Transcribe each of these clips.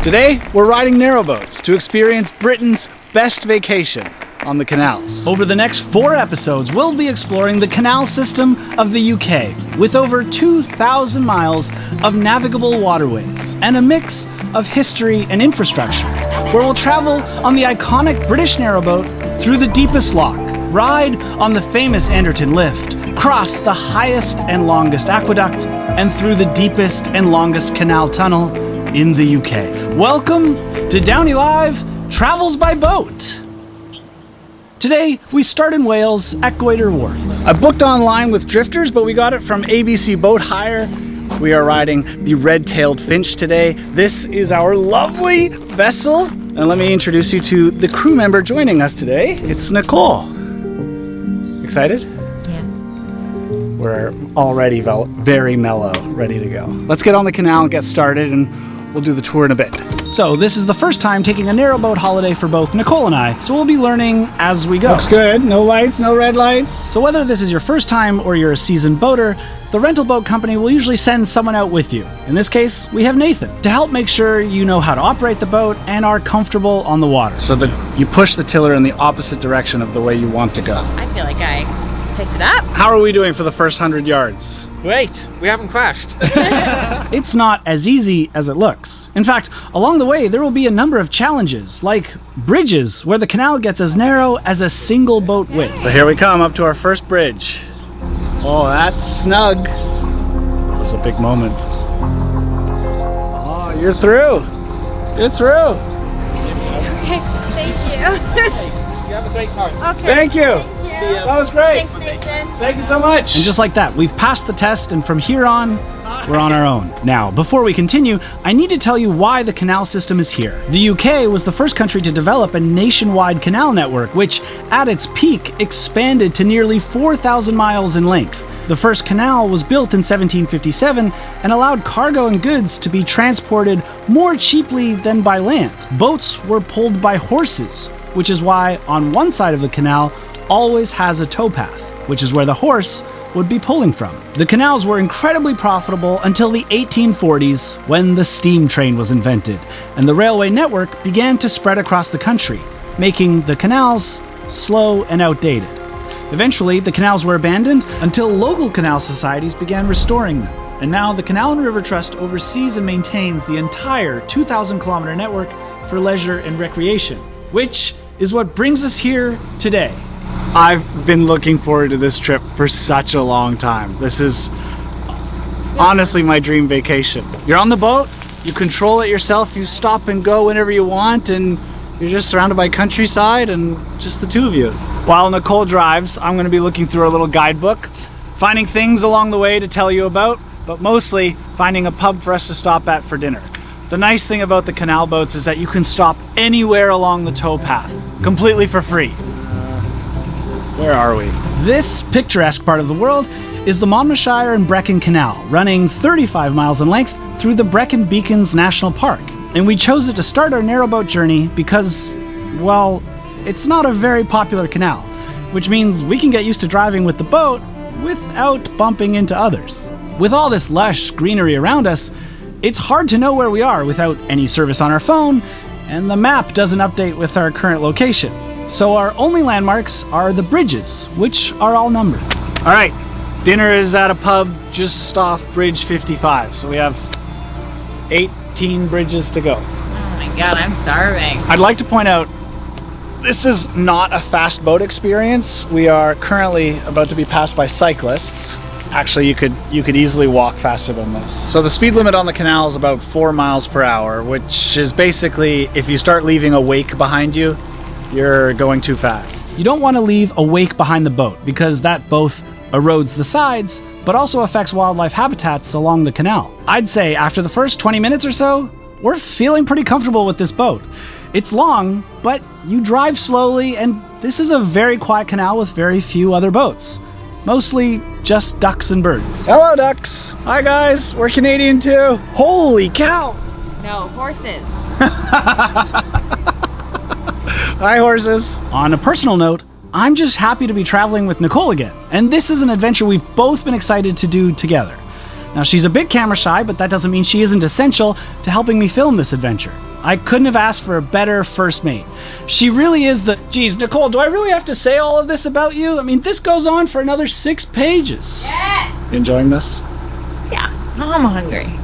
Today, we're riding narrowboats to experience Britain's best vacation on the canals. Over the next 4 episodes, we'll be exploring the canal system of the UK with over 2,000 miles of navigable waterways and a mix of history and infrastructure, where we'll travel on the iconic British narrowboat through the deepest lock, ride on the famous Anderton lift, cross the highest and longest aqueduct, and through the deepest and longest canal tunnel in the UK. Welcome to DownieLive Travels by Boat. Today, we start in Wales at Goeder Wharf. I booked online with Drifters, but we got it from ABC Boat Hire. We are riding the red-tailed finch today. This is our lovely vessel. And let me introduce you to the crew member joining us today. It's Nicole. Excited? Yes. We're already very mellow, ready to go. Let's get on the canal and get started, and we'll do the tour in a bit. So this is the first time taking a narrowboat holiday for both Nicole and I, so we'll be learning as we go. Looks good. No lights, no red lights. So whether this is your first time or you're a seasoned boater, the rental boat company will usually send someone out with you. In this case, we have Nathan, to help make sure you know how to operate the boat and are comfortable on the water. So that you push the tiller in the opposite direction of the way you want to go. I feel like I picked it up. How are we doing for the first 100 yards? Great. We haven't crashed. It's not as easy as it looks. In fact, along the way, there will be a number of challenges, like bridges, where the canal gets as narrow as a single boat width. So here we come, up to our first bridge. Oh, that's snug. That's a big moment. Oh, you're through. You're through. Okay, thank you. You have a great time. Okay. Thank you. See ya. That was great. Thanks, Nathan. Thank you so much. And just like that, we've passed the test, and from here on, we're on our own. Now, before we continue, I need to tell you why the canal system is here. The UK was the first country to develop a nationwide canal network, which, at its peak, expanded to nearly 4,000 miles in length. The first canal was built in 1757 and allowed cargo and goods to be transported more cheaply than by land. Boats were pulled by horses, which is why on one side of the canal always has a towpath, which is where the horse would be pulling from. The canals were incredibly profitable until the 1840s, when the steam train was invented, and the railway network began to spread across the country, making the canals slow and outdated. Eventually, the canals were abandoned until local canal societies began restoring them. And now the Canal and River Trust oversees and maintains the entire 2,000-kilometer network for leisure and recreation, which is what brings us here today. I've been looking forward to this trip for such a long time. This is honestly my dream vacation. You're on the boat, you control it yourself, you stop and go whenever you want, and you're just surrounded by countryside and just the two of you. While Nicole drives, I'm going to be looking through our little guidebook, finding things along the way to tell you about, but mostly finding a pub for us to stop at for dinner. The nice thing about the canal boats is that you can stop anywhere along the towpath, completely for free. Where are we? This picturesque part of the world is the Monmouthshire and Brecon Canal, running 35 miles in length through the Brecon Beacons National Park. And we chose it to start our narrowboat journey because, well, it's not a very popular canal, which means we can get used to driving with the boat without bumping into others. With all this lush greenery around us, it's hard to know where we are without any service on our phone, and the map doesn't update with our current location. So our only landmarks are the bridges, which are all numbered. All right, dinner is at a pub just off Bridge 55, so we have 18 bridges to go. Oh my god, I'm starving. I'd like to point out, this is not a fast boat experience. We are currently about to be passed by cyclists. Actually, you could easily walk faster than this. So the speed limit on the canal is about 4 miles per hour, which is basically, if you start leaving a wake behind you, you're going too fast. You don't want to leave a wake behind the boat because that both erodes the sides, but also affects wildlife habitats along the canal. I'd say after the first 20 minutes or so, we're feeling pretty comfortable with this boat. It's long, but you drive slowly, and this is a very quiet canal with very few other boats. Mostly just ducks and birds. Hello, ducks. Hi, guys. We're Canadian too. Holy cow. No, horses. Hi, horses. On a personal note, I'm just happy to be traveling with Nicole again. And this is an adventure we've both been excited to do together. Now, she's a bit camera shy, but that doesn't mean she isn't essential to helping me film this adventure. I couldn't have asked for a better first mate. She really is the... Geez, Nicole, do I really have to say all of this about you? I mean, this goes on for another 6 pages. Yeah. You enjoying this? Yeah. I'm hungry.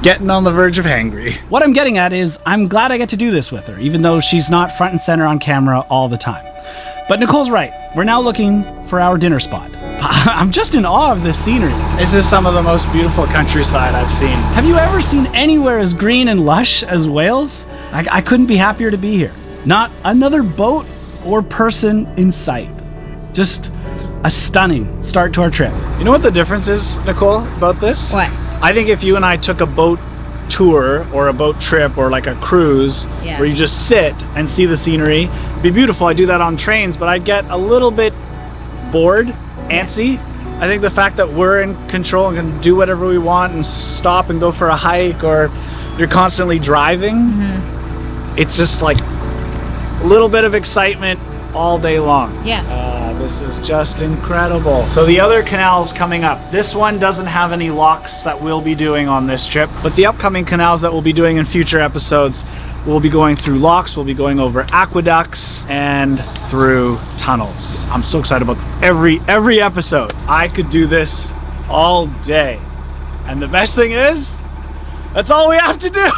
Getting on the verge of hangry. What I'm getting at is I'm glad I get to do this with her, even though she's not front and center on camera all the time. But Nicole's right. We're now looking for our dinner spot. I'm just in awe of this scenery. This is some of the most beautiful countryside I've seen. Have you ever seen anywhere as green and lush as Wales? I couldn't be happier to be here. Not another boat or person in sight. Just a stunning start to our trip. You know what the difference is, Nicole, about this? What? I think if you and I took a boat tour or a boat trip or like a cruise Yeah. where you just sit and see the scenery, it'd be beautiful. I do that on trains, but I'd get a little bit bored, antsy. I think the fact that we're in control and can do whatever we want and stop and go for a hike, or you're constantly driving, it's just like a little bit of excitement all day long. Yeah. This is just incredible. So the other canals coming up. This one doesn't have any locks that we'll be doing on this trip, but the upcoming canals that we'll be doing in future episodes, we'll be going through locks, we'll be going over aqueducts and through tunnels. I'm so excited about every episode. I could do this all day. And the best thing is, that's all we have to do.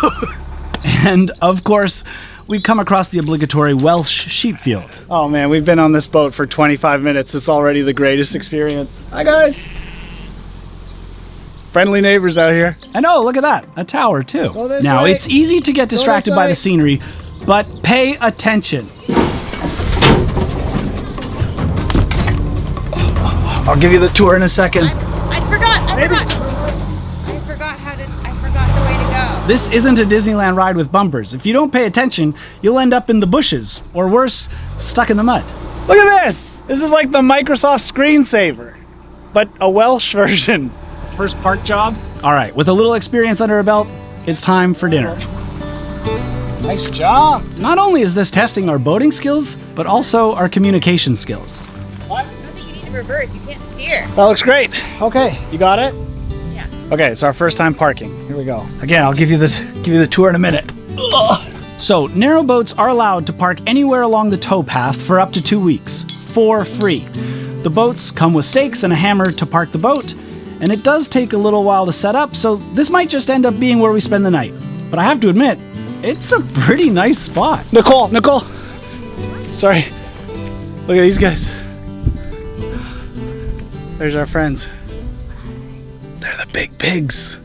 And of course, we come across the obligatory Welsh sheep field. Oh man, we've been on this boat for 25 minutes. It's already the greatest experience. Hi guys. Friendly neighbors out here. And oh, look at that, a tower too. Go this Now, way. it's easy to get distracted this by way. the scenery, but pay attention. I'll give you the tour in a second. I forgot the way to go. This isn't a Disneyland ride with bumpers. If you don't pay attention, you'll end up in the bushes, or worse, stuck in the mud. Look at this. This is like the Microsoft screensaver, but a Welsh version. First park job. All right, with a little experience under a belt, it's time for dinner. Nice job. Not only is this testing our boating skills, but also our communication skills. What? I don't think you need to reverse. You can't steer. That looks great. Okay, you got it? Yeah. Okay, it's our first time parking. Here we go. Again, I'll give you the tour in a minute. Ugh. So, narrow boats are allowed to park anywhere along the towpath for up to 2 weeks, for free. The boats come with stakes and a hammer to park the boat, and it does take a little while to set up, so this might just end up being where we spend the night. But I have to admit, it's a pretty nice spot. Nicole. Sorry. Look at these guys. There's our friends. They're the big pigs.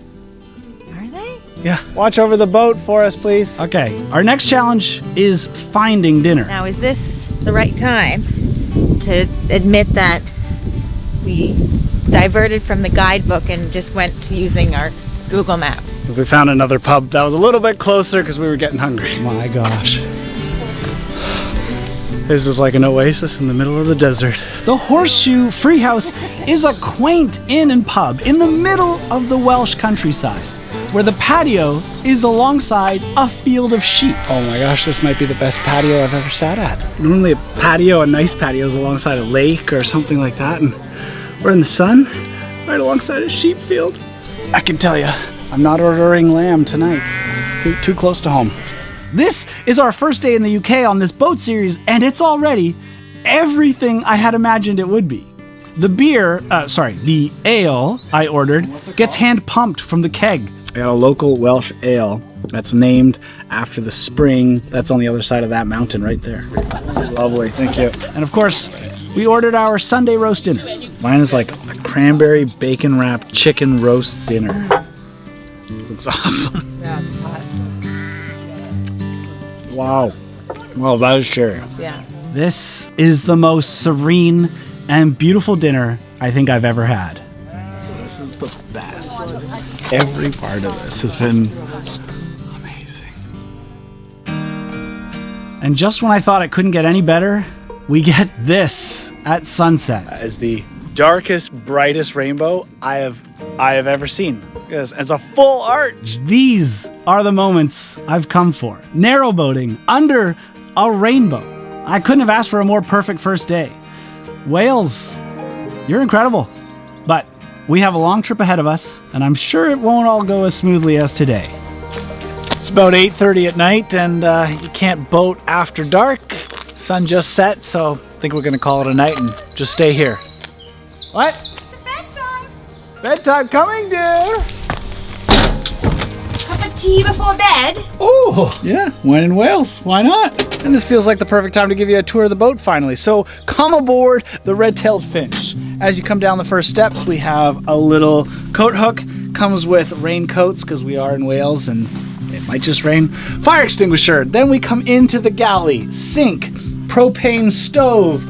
Are they? Yeah. Watch over the boat for us, please. Okay, our next challenge is finding dinner. Now, is this the right time to admit that we diverted from the guidebook and just went to using our Google Maps? We found another pub that was a little bit closer because we were getting hungry. My gosh. This is like an oasis in the middle of the desert. The Horseshoe Free House is a quaint inn and pub in the middle of the Welsh countryside, where the patio is alongside a field of sheep. Oh my gosh, this might be the best patio I've ever sat at. Normally a nice patio is alongside a lake or something like that, and we're in the sun, right alongside a sheep field. I can tell you, I'm not ordering lamb tonight. It's too close to home. This is our first day in the UK on this boat series, and it's already everything I had imagined it would be. The ale I ordered gets hand pumped from the keg. I got a local Welsh ale that's named after the spring that's on the other side of that mountain right there. Lovely, thank you. And of course, we ordered our Sunday roast dinners. Mine is like a cranberry bacon wrapped chicken roast dinner. It's awesome. Yeah, hot. Wow. Well, that is cherry. Yeah. This is the most serene and beautiful dinner I think I've ever had. This is the best. Every part of this has been amazing. And just when I thought it couldn't get any better, we get this at sunset. That is the darkest, brightest rainbow I have ever seen. Yes, it's a full arch. These are the moments I've come for. Narrowboating under a rainbow. I couldn't have asked for a more perfect first day. Wales, you're incredible. But we have a long trip ahead of us, and I'm sure it won't all go as smoothly as today. It's about 8:30 at night, and you can't boat after dark. Sun just set, so I think we're gonna call it a night and just stay here. What? It's bedtime. Bedtime coming, dear. Cup of tea before bed. Oh, yeah, when in Wales, why not? And this feels like the perfect time to give you a tour of the boat finally. So come aboard the Red-tailed Finch. As you come down the first steps, we have a little coat hook. Comes with raincoats because we are in Wales and it might just rain. Fire extinguisher. Then we come into the galley. Sink, propane stove,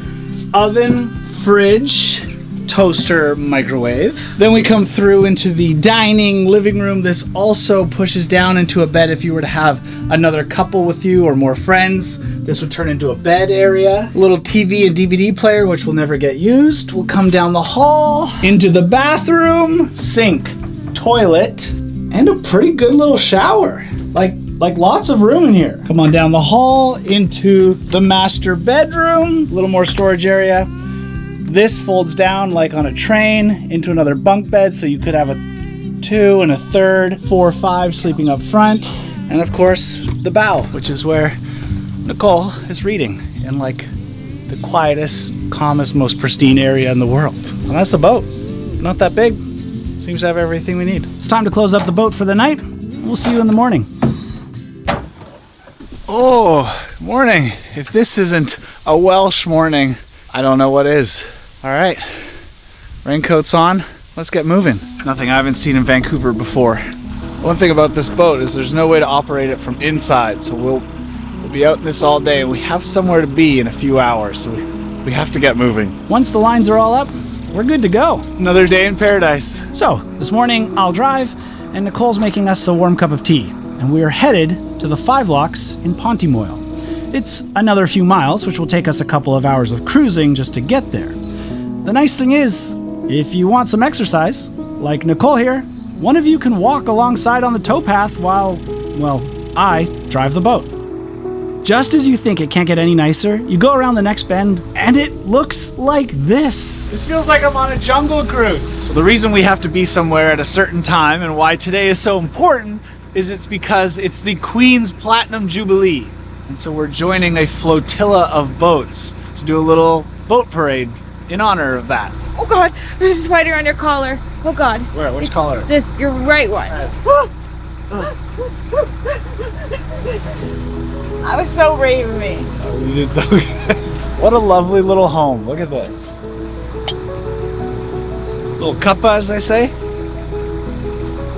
oven, fridge, toaster, microwave. Then we come through into the dining living room. This also pushes down into a bed if you were to have another couple with you or more friends. This would turn into a bed area. A little TV and DVD player, which will never get used. We'll come down the hall into the bathroom, sink, toilet, and a pretty good little shower. Like lots of room in here. Come on down the hall into the master bedroom. A little more storage area. This folds down like on a train into another bunk bed, so you could have a 2 and a third, 4 or 5 sleeping up front. And of course, the bow, which is where Nicole is reading in like the quietest, calmest, most pristine area in the world. And that's the boat. Not that big. Seems to have everything we need. It's time to close up the boat for the night. We'll see you in the morning. Oh, morning. If this isn't a Welsh morning, I don't know what is. All right, raincoats on. Let's get moving. Nothing I haven't seen in Vancouver before. One thing about this boat is there's no way to operate it from inside, so we'll be out in this all day, and we have somewhere to be in a few hours, so we have to get moving. Once the lines are all up, we're good to go. Another day in paradise. So, this morning I'll drive, and Nicole's making us a warm cup of tea, and we are headed to the 5 Locks in Pontymoyle. It's another few miles, which will take us a couple of hours of cruising just to get there. The nice thing is, if you want some exercise, like Nicole here, one of you can walk alongside on the towpath while, well, I drive the boat. Just as you think it can't get any nicer, you go around the next bend, and it looks like this. This feels like I'm on a jungle cruise. So the reason we have to be somewhere at a certain time and why today is so important is it's because it's the Queen's Platinum Jubilee. And so we're joining a flotilla of boats to do a little boat parade in honor of that. Oh God, there's a spider on your collar. Oh God. Where? Which collar? This, your right one. I was so brave of me. Oh, you did so good. What a lovely little home. Look at this. Little cuppa, as they say.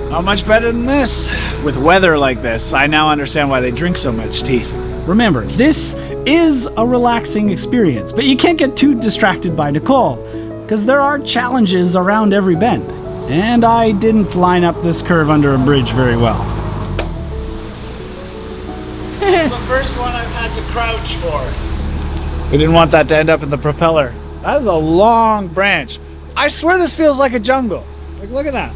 Not much better than this. With weather like this, I now understand why they drink so much tea. Remember, this is a relaxing experience, but you can't get too distracted by Nicole, because there are challenges around every bend. And I didn't line up this curve under a bridge very well. It's the first one I've had to crouch for. We didn't want that to end up in the propeller. That is a long branch. I swear this feels like a jungle. Like, look at that.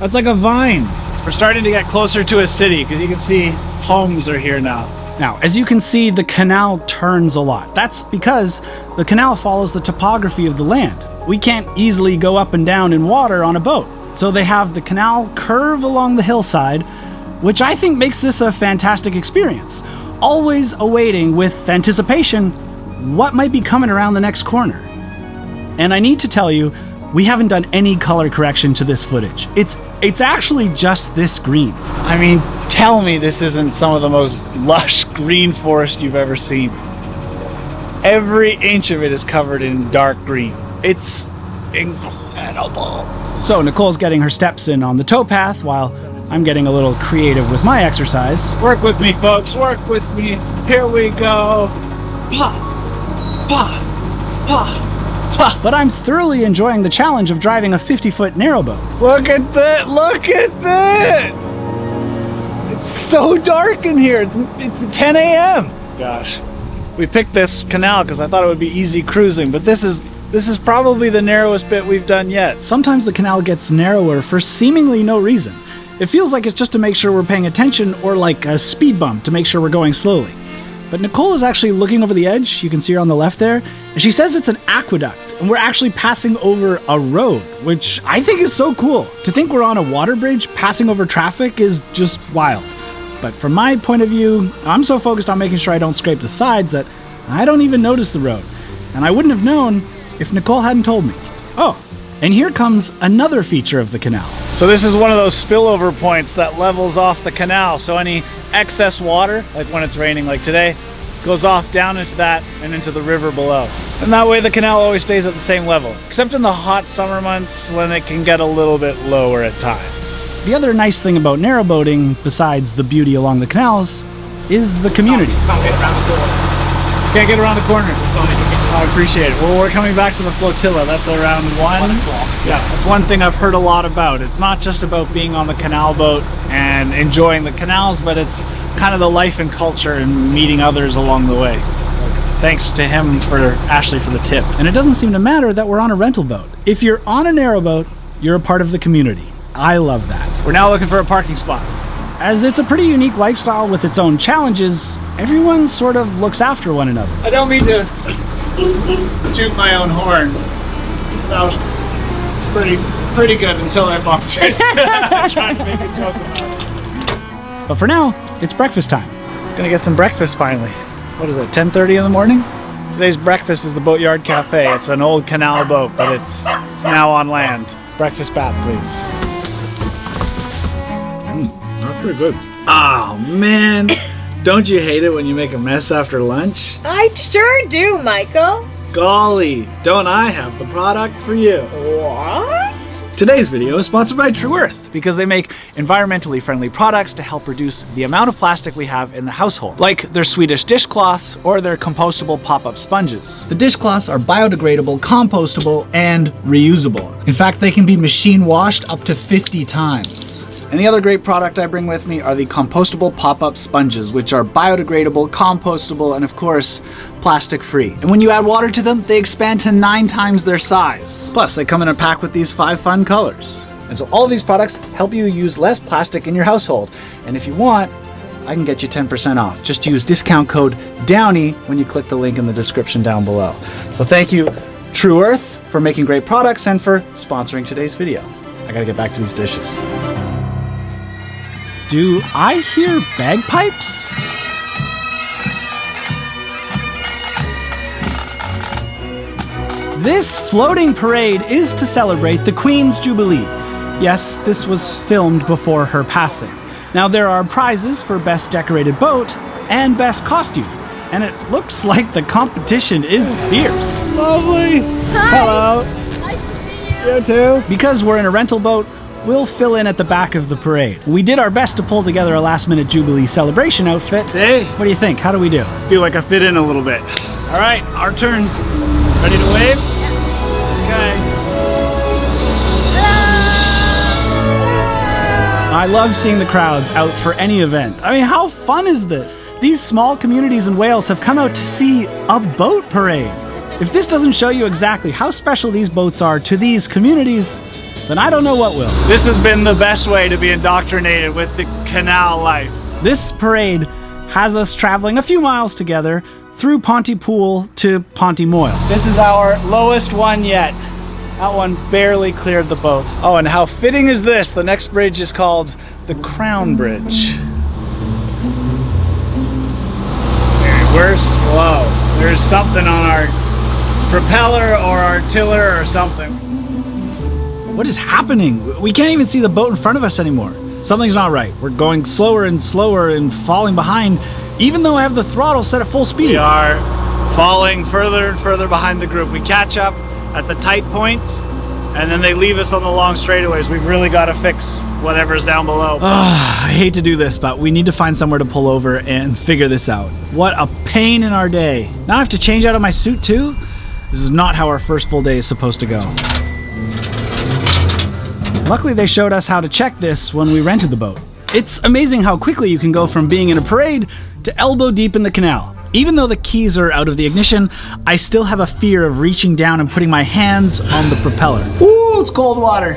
That's like a vine. We're starting to get closer to a city because you can see homes are here now. Now, as you can see, the canal turns a lot. That's because the canal follows the topography of the land. We can't easily go up and down in water on a boat. So they have the canal curve along the hillside, which I think makes this a fantastic experience. Always awaiting with anticipation what might be coming around the next corner. And I need to tell you, we haven't done any color correction to this footage. It's actually just this green. I mean, tell me this isn't some of the most lush green forest you've ever seen. Every inch of it is covered in dark green. It's incredible. So Nicole's getting her steps in on the towpath while I'm getting a little creative with my exercise. Work with me, folks, work with me. Here we go. Pa, pa, pa. But I'm thoroughly enjoying the challenge of driving a 50-foot narrowboat. Look at that! Look at this! It's so dark in here. It's 10 a.m. Gosh, we picked this canal because I thought it would be easy cruising, but this is probably the narrowest bit we've done yet. Sometimes the canal gets narrower for seemingly no reason. It feels like it's just to make sure we're paying attention, or like a speed bump to make sure we're going slowly. But Nicole is actually looking over the edge, you can see her on the left there, and she says it's an aqueduct, and we're actually passing over a road, which I think is so cool. To think we're on a water bridge passing over traffic is just wild. But from my point of view, I'm so focused on making sure I don't scrape the sides that I don't even notice the road. And I wouldn't have known if Nicole hadn't told me. Oh, and here comes another feature of the canal. So this is one of those spillover points that levels off the canal. So any excess water, like when it's raining like today, goes off down into that and into the river below. And that way the canal always stays at the same level, except in the hot summer months when it can get a little bit lower at times. The other nice thing about narrowboating, besides the beauty along the canals, is the community. Can't get around the corner. Can't get around the corner. I appreciate it. Well, we're coming back to the flotilla. That's around 1 o'clock. Yeah, that's one thing I've heard a lot about. It's not just about being on the canal boat and enjoying the canals, but it's kind of the life and culture and meeting others along the way. Thanks to Ashley for the tip. And it doesn't seem to matter that we're on a rental boat. If you're on a narrowboat, you're a part of the community. I love that. We're now looking for a parking spot. As it's a pretty unique lifestyle with its own challenges, everyone sort of looks after one another. I don't mean to toot my own horn. That was pretty good until I bumped it. Trying to make a joke about it. But for now, it's breakfast time. Gonna get some breakfast finally. What is it, 10:30 in the morning? Today's breakfast is the Boatyard Cafe. It's an old canal boat, but it's now on land. Breakfast bath, please. That's pretty good. Oh man, don't you hate it when you make a mess after lunch? I sure do, Michael. Golly, don't I have the product for you? What? Today's video is sponsored by True Earth because they make environmentally friendly products to help reduce the amount of plastic we have in the household, like their Swedish dishcloths or their compostable pop-up sponges. The dishcloths are biodegradable, compostable, and reusable. In fact, they can be machine washed up to 50 times. And the other great product I bring with me are the compostable pop-up sponges, which are biodegradable, compostable, and of course, plastic-free. And when you add water to them, they expand to 9 times their size. Plus, they come in a pack with these 5 fun colors. And so all of these products help you use less plastic in your household. And if you want, I can get you 10% off. Just use discount code DOWNIE when you click the link in the description down below. So thank you, True Earth, for making great products and for sponsoring today's video. I gotta get back to these dishes. Do I hear bagpipes? This floating parade is to celebrate the Queen's Jubilee. Yes, this was filmed before her passing. Now there are prizes for Best Decorated Boat and Best Costume, and it looks like the competition is fierce. Lovely. Hi. Hello. Nice to see you. You too. Because we're in a rental boat, we'll fill in at the back of the parade. We did our best to pull together a last-minute Jubilee celebration outfit. Hey. What do you think? How do we do? Feel like I fit in a little bit. All right, our turn. Ready to wave? Okay. I love seeing the crowds out for any event. I mean, how fun is this? These small communities in Wales have come out to see a boat parade. If this doesn't show you exactly how special these boats are to these communities, then I don't know what will. This has been the best way to be indoctrinated with the canal life. This parade has us traveling a few miles together through Pontypool to Pontymoyle. This is our lowest one yet. That one barely cleared the boat. Oh, and how fitting is this? The next bridge is called the Crown Bridge. We're slow. There's something on our propeller or our tiller or something. What is happening? We can't even see the boat in front of us anymore. Something's not right. We're going slower and slower and falling behind, even though I have the throttle set at full speed. We are falling further and further behind the group. We catch up at the tight points, and then they leave us on the long straightaways. We've really got to fix whatever's down below. I hate to do this, but we need to find somewhere to pull over and figure this out. What a pain in our day. Now I have to change out of my suit too? This is not how our first full day is supposed to go. Luckily, they showed us how to check this when we rented the boat. It's amazing how quickly you can go from being in a parade to elbow deep in the canal. Even though the keys are out of the ignition, I still have a fear of reaching down and putting my hands on the propeller. Ooh, it's cold water.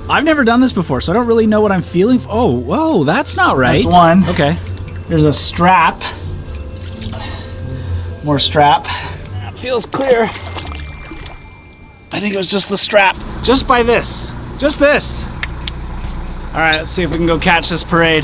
I've never done this before, so I don't really know what I'm feeling. Oh, whoa, that's not right. That's one. Okay. There's a strap. More strap. That feels clear. I think it was just the strap. Just by this. Just this. All right, let's see if we can go catch this parade.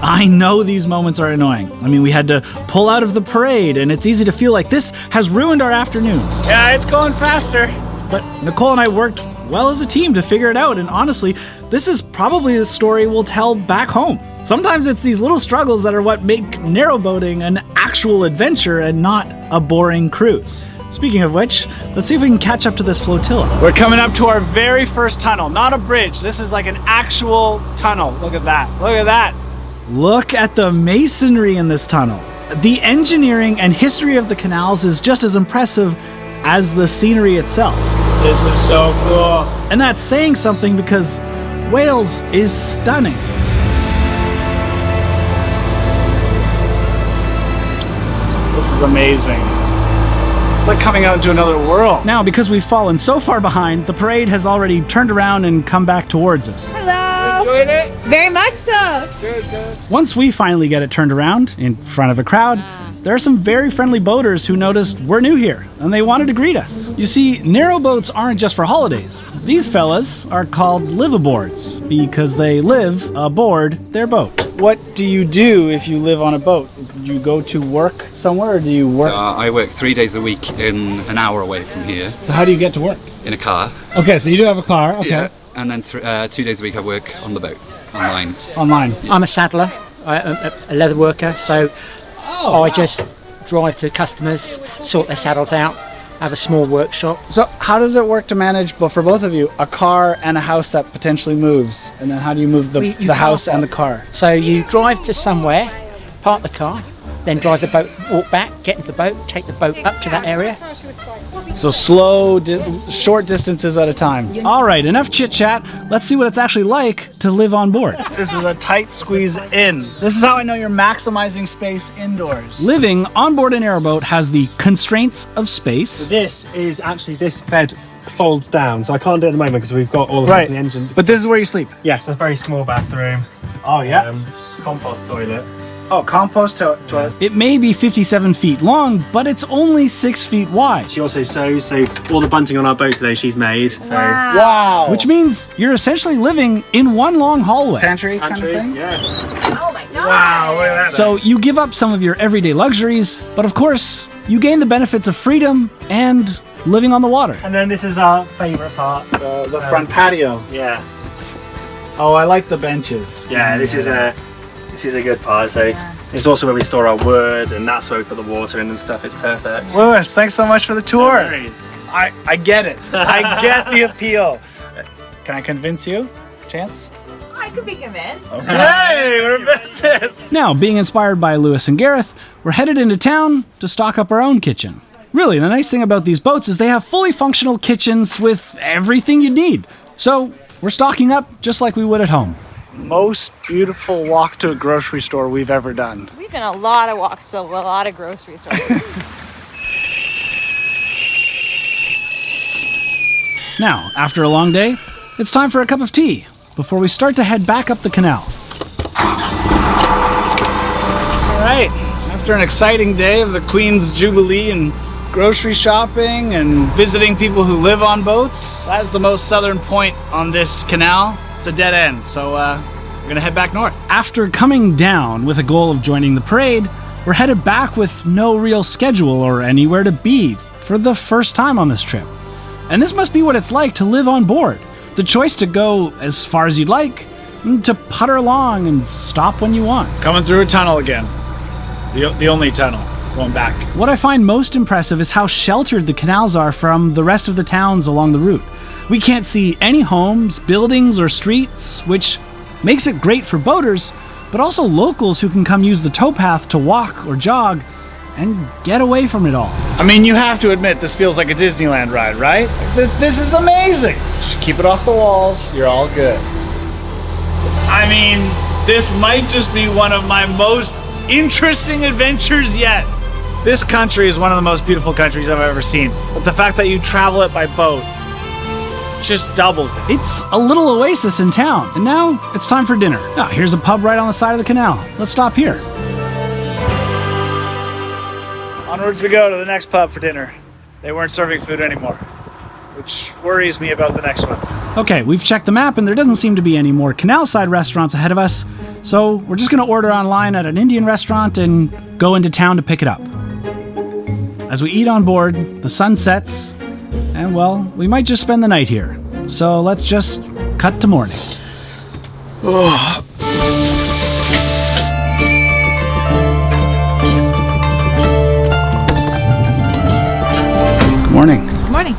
I know these moments are annoying. I mean, we had to pull out of the parade, and it's easy to feel like this has ruined our afternoon. Yeah, it's going faster. But Nicole and I worked well as a team to figure it out, and honestly, this is probably the story we'll tell back home. Sometimes it's these little struggles that are what make narrowboating an actual adventure and not a boring cruise. Speaking of which, let's see if we can catch up to this flotilla. We're coming up to our very first tunnel, not a bridge. This is like an actual tunnel. Look at that. Look at that. Look at the masonry in this tunnel. The engineering and history of the canals is just as impressive as the scenery itself. This is so cool. And that's saying something because Wales is stunning. This is amazing. It's like coming out into another world. Now, because we've fallen so far behind, the parade has already turned around and come back towards us. Hello. Enjoyed it? Very much so. Good. Once we finally get it turned around in front of a crowd, there are some very friendly boaters who noticed we're new here, and they wanted to greet us. You see, narrow boats aren't just for holidays. These fellas are called liveaboards because they live aboard their boat. What do you do if you live on a boat? Do you go to work somewhere, or do you work? I work 3 days a week in an hour away from here So how do you get to work? in a car. Okay, so you do have a car, okay. Yeah, and then 2 days a week I work on the boat, online. Online. I'm a saddler, a leather worker, so I just drive to customers, sort their saddles out, have a small workshop. So how does it work to manage, for both of you, a car and a house that potentially moves? And then how do you move You the house and the car? So you drive to somewhere, park the car, then drive the boat, walk back, get into the boat, take the boat up to that area. So short distances at a time. All right, enough chit chat. Let's see what it's actually like to live on board. This is a tight squeeze in. This is how I know you're maximizing space indoors. Living on board an airboat has the constraints of space. This is actually, this bed folds down, so I can't do it at the moment because we've got all the stuff in the engine. But this is where you sleep. Yeah, it's a very small bathroom. Oh yeah. Compost toilet. Oh, compost toilet. It may be 57 feet long, but it's only 6 feet wide. She also sews, so all the bunting on our boat today she's made. So Wow. Which means you're essentially living in one long hallway. Pantry kind of thing? Yeah. Oh my god. Wow, look at that. So you give up some of your everyday luxuries, but of course, you gain the benefits of freedom and living on the water. And then this is our favourite part. The front patio. Yeah. Oh, I like the benches. Yeah, this is a good part. So it's also where we store our wood, and that's where we put the water in and stuff. It's perfect. Lewis, thanks so much for the tour. No worries. I get it. I get the appeal. Can I convince you? Chance? I could be convinced. Hey, we're in business. Now, being inspired by Lewis and Gareth, we're headed into town to stock up our own kitchen. Really, the nice thing about these boats is they have fully functional kitchens with everything you need. So we're stocking up just like we would at home. Most beautiful walk to a grocery store we've ever done. We've done a lot of walks to a lot of grocery stores. Now, after a long day, it's time for a cup of tea before we start to head back up the canal. All right, after an exciting day of the Queen's Jubilee and grocery shopping and visiting people who live on boats, that's the most southern point on this canal. It's a dead end, so we're gonna head back north. After coming down with a goal of joining the parade, we're headed back with no real schedule or anywhere to be for the first time on this trip. And this must be what it's like to live on board. The choice to go as far as you'd like, and to putter along and stop when you want. Coming through a tunnel again. The only tunnel going back. What I find most impressive is how sheltered the canals are from the rest of the towns along the route. We can't see any homes, buildings, or streets, which makes it great for boaters, but also locals who can come use the towpath to walk or jog and get away from it all. I mean, you have to admit, this feels like a Disneyland ride, right? This is amazing. Just keep it off the walls, you're all good. I mean, this might just be one of my most interesting adventures yet. This country is one of the most beautiful countries I've ever seen, but the fact that you travel it by boat just doubles it. It's a little oasis in town, and now it's time for dinner. Now, here's a pub right on the side of the canal. Let's stop here. Onwards we go to the next pub for dinner. They weren't serving food anymore. which worries me about the next one. Okay, we've checked the map and there doesn't seem to be any more canal side restaurants ahead of us, so we're just gonna order online at an Indian restaurant and go into town to pick it up. As we eat on board, the sun sets, and well, we might just spend the night here. So let's just cut to morning. Good morning. Good morning.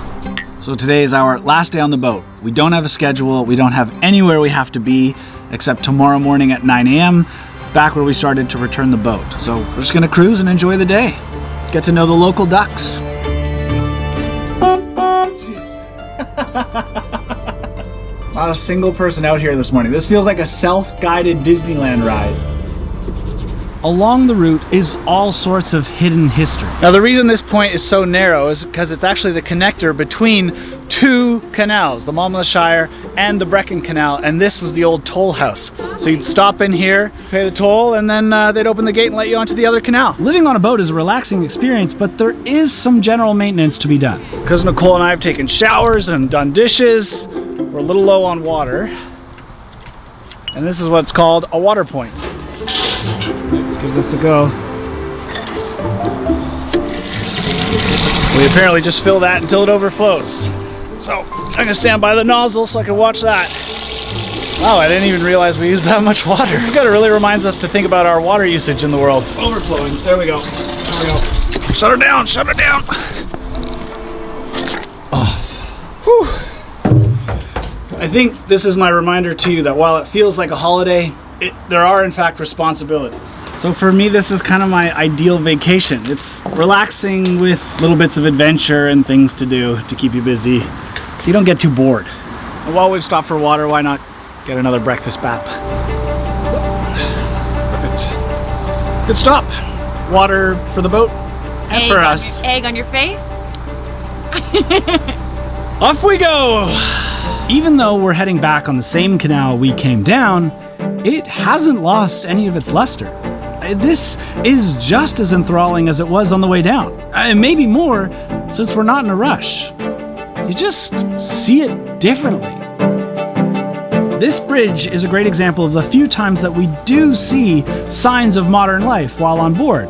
So today is our last day on the boat. We don't have a schedule, we don't have anywhere we have to be except tomorrow morning at 9 a.m. back where we started to return the boat. So we're just gonna cruise and enjoy the day. Get to know the local ducks. Not a single person out here this morning. This feels like a self-guided Disneyland ride. Along the route is all sorts of hidden history. Now the reason this point is so narrow is because it's actually the connector between two canals, the Monmouthshire and the Brecon Canal, and this was the old toll house. So you'd stop in here, pay the toll, and then they'd open the gate and let you onto the other canal. Living on a boat is a relaxing experience, but there is some general maintenance to be done. Because Nicole and I have taken showers and done dishes, we're a little low on water. And this is what's called a water point. Let's give this a go. We apparently just fill that until it overflows. So I'm gonna stand by the nozzle so I can watch that. Wow, I didn't even realize we used that much water. This kind of really reminds us to think about our water usage in the world. Overflowing, there we go, there we go. Shut her down, shut her down. Oh, whew. I think this is my reminder to you that while it feels like a holiday, there are in fact responsibilities. So for me, this is kind of my ideal vacation. It's relaxing with little bits of adventure and things to do to keep you busy, so you don't get too bored. And while we've stopped for water, why not get another breakfast bap? Perfect. Good stop. Water for the boat and for us. Egg on your face. Off we go. Even though we're heading back on the same canal we came down, it hasn't lost any of its luster. This is just as enthralling as it was on the way down. Maybe more, since we're not in a rush. You just see it differently. This bridge is a great example of the few times that we do see signs of modern life while on board,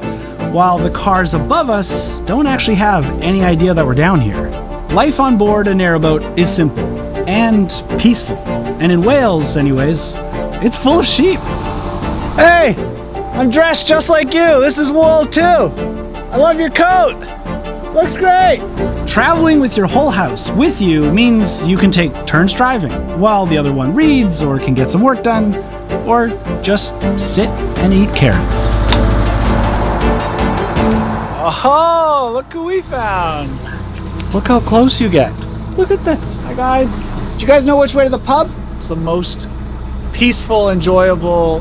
while the cars above us don't actually have any idea that we're down here. Life on board a narrowboat is simple and peaceful. And in Wales, anyways, it's full of sheep. Hey, I'm dressed just like you. This is wool too. I love your coat. Looks great. Traveling with your whole house with you means you can take turns driving while the other one reads or can get some work done or just sit and eat carrots. Oh, look who we found. Look how close you get. Look at this. Hi guys. Do you guys know which way to the pub? It's the most peaceful, enjoyable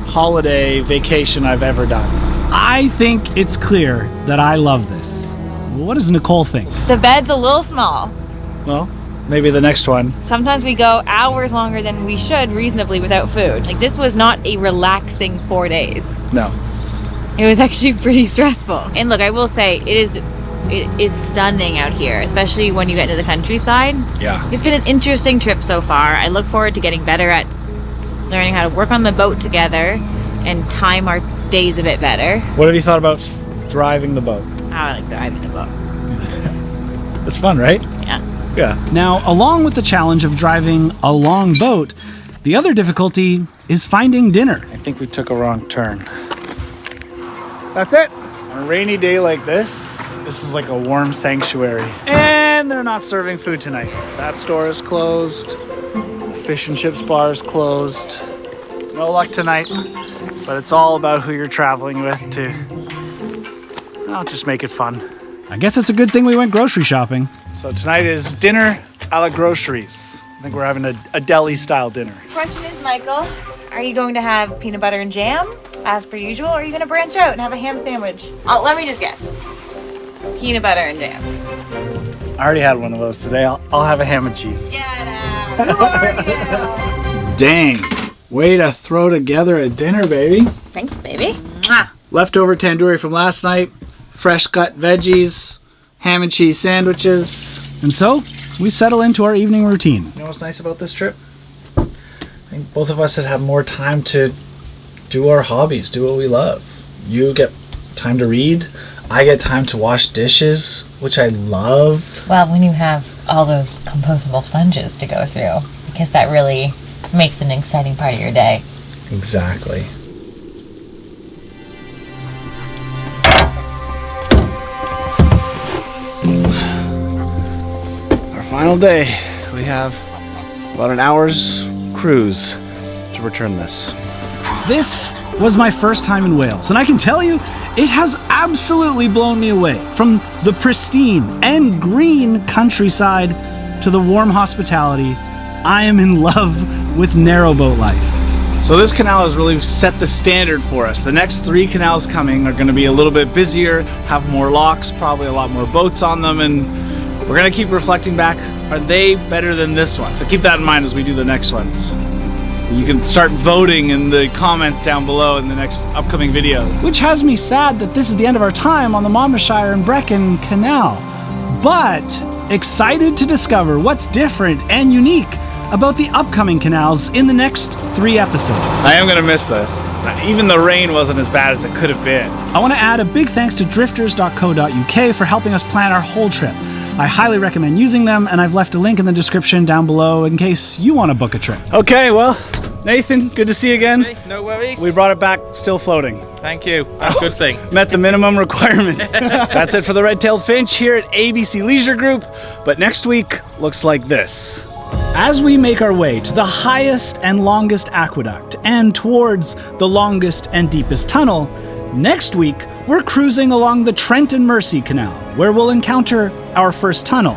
holiday vacation I've ever done. I think it's clear that I love this. What does Nicole think? The bed's a little small. Well, maybe the next one. Sometimes we go hours longer than we should reasonably without food. Like, this was not a relaxing 4 days. No. It was actually pretty stressful. And look, I will say, it is stunning out here, especially when you get to the countryside. Yeah. It's been an interesting trip so far. I look forward to getting better at learning how to work on the boat together and time our days a bit better. What have you thought about driving the boat? I like driving the boat. It's fun, right? Yeah. Yeah. Now, along with the challenge of driving a long boat, the other difficulty is finding dinner. I think we took a wrong turn. That's it. On a rainy day like this is like a warm sanctuary. And they're not serving food tonight. That store is closed. The fish and chips bar is closed. No luck tonight, but it's all about who you're traveling with to, I'll just make it fun. I guess it's a good thing we went grocery shopping. So tonight is dinner a la groceries. I think we're having a deli style dinner. Question is, Michael, are you going to have peanut butter and jam as per usual, or are you going to branch out and have a ham sandwich? Let me just guess. Peanut butter and jam. I already had one of those today. I'll have a ham and cheese. Get out. Who are you? Dang. Way to throw together a dinner, baby. Thanks, baby. Mwah. Leftover tandoori from last night, fresh cut veggies, ham and cheese sandwiches. And so, we settle into our evening routine. You know what's nice about this trip? I think both of us had more time to do our hobbies, do what we love. You get time to read, I get time to wash dishes, which I love. Well, when you have all those compostable sponges to go through, because that really makes an exciting part of your day. Exactly. Our final day. We have about an hour's cruise to return this. This was my first time in Wales, and I can tell you, it has absolutely blown me away. From the pristine and green countryside to the warm hospitality, I am in love with narrowboat life. So this canal has really set the standard for us. The next 3 canals coming are going to be a little bit busier, have more locks, probably a lot more boats on them, and we're going to keep reflecting back, are they better than this one? So keep that in mind as we do the next ones. You can start voting in the comments down below in the next upcoming videos. Which has me sad that this is the end of our time on the Monmouthshire and Brecon Canal, but excited to discover what's different and unique about the upcoming canals in the next 3 episodes. I am gonna miss this. Even the rain wasn't as bad as it could have been. I want to add a big thanks to drifters.co.uk for helping us plan our whole trip. I highly recommend using them, and I've left a link in the description down below in case you want to book a trip. Okay, well, Nathan, good to see you again. Hey, no worries. We brought it back still floating. Thank you. That's a good thing. Met the minimum requirements. That's it for the Red-tailed Finch here at ABC Leisure Group, but next week looks like this. As we make our way to the highest and longest aqueduct and towards the longest and deepest tunnel, next week we're cruising along the Trent and Mersey Canal, where we'll encounter our first tunnel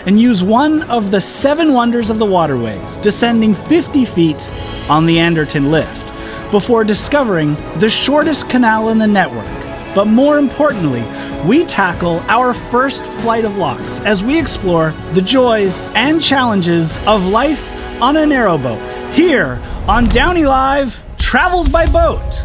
and use one of the 7 wonders of the waterways, descending 50 feet on the Anderton lift, before discovering the shortest canal in the network. But more importantly, we tackle our first flight of locks as we explore the joys and challenges of life on a narrowboat, here on DownieLive Travels by Boat.